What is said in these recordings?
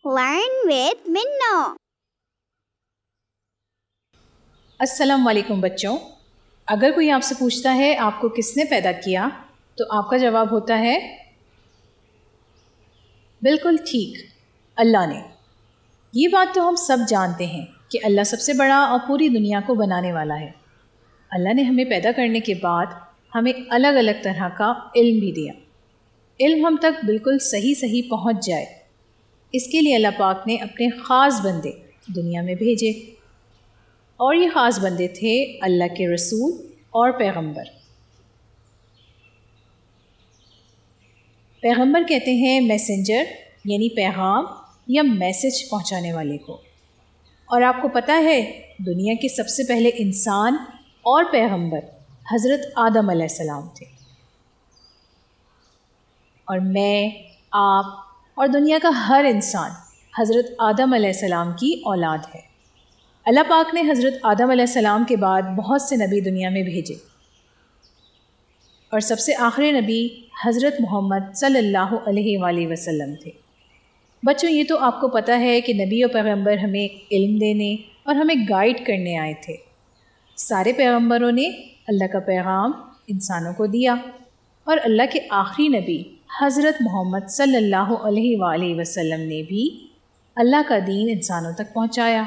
Learn with Minno. السلام علیکم بچوں. اگر کوئی آپ سے پوچھتا ہے آپ کو کس نے پیدا کیا تو آپ کا جواب ہوتا ہے بالکل ٹھیک، اللہ نے. یہ بات تو ہم سب جانتے ہیں کہ اللہ سب سے بڑا اور پوری دنیا کو بنانے والا ہے. اللہ نے ہمیں پیدا کرنے کے بعد ہمیں الگ الگ طرح کا علم بھی دیا. علم ہم تک بالکل صحیح پہنچ جائے، اس کے لیے اللہ پاک نے اپنے خاص بندے دنیا میں بھیجے، اور یہ خاص بندے تھے اللہ کے رسول اور پیغمبر. پیغمبر کہتے ہیں میسنجر، یعنی پیغام یا میسج پہنچانے والے کو. اور آپ کو پتہ ہے دنیا کے سب سے پہلے انسان اور پیغمبر حضرت آدم علیہ السلام تھے. اور میں، آپ اور دنیا کا ہر انسان حضرت آدم علیہ السلام کی اولاد ہے. اللہ پاک نے حضرت آدم علیہ السلام کے بعد بہت سے نبی دنیا میں بھیجے، اور سب سے آخری نبی حضرت محمد صلی اللہ علیہ وآلہ وسلم تھے. بچوں، یہ تو آپ کو پتہ ہے کہ نبی اور پیغمبر ہمیں علم دینے اور ہمیں گائیڈ کرنے آئے تھے. سارے پیغمبروں نے اللہ کا پیغام انسانوں کو دیا، اور اللہ کے آخری نبی حضرت محمد صلی اللہ علیہ وآلہ وسلم نے بھی اللہ کا دین انسانوں تک پہنچایا.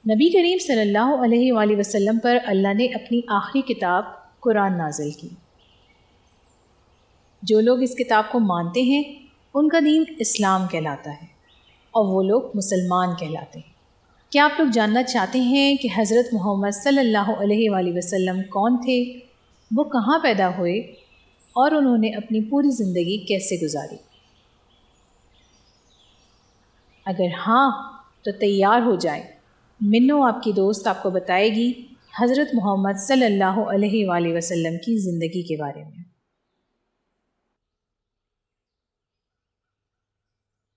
نبی کریم صلی اللہ علیہ وآلہ وسلم پر اللہ نے اپنی آخری کتاب قرآن نازل کی. جو لوگ اس کتاب کو مانتے ہیں ان کا دین اسلام کہلاتا ہے، اور وہ لوگ مسلمان کہلاتے ہیں. کیا آپ لوگ جاننا چاہتے ہیں کہ حضرت محمد صلی اللہ علیہ وآلہ وسلم کون تھے، وہ کہاں پیدا ہوئے، اور انہوں نے اپنی پوری زندگی کیسے گزاری؟ اگر ہاں تو تیار ہو جائیں، منو آپ کی دوست آپ کو بتائے گی حضرت محمد صلی اللہ علیہ وآلہ وسلم کی زندگی کے بارے میں.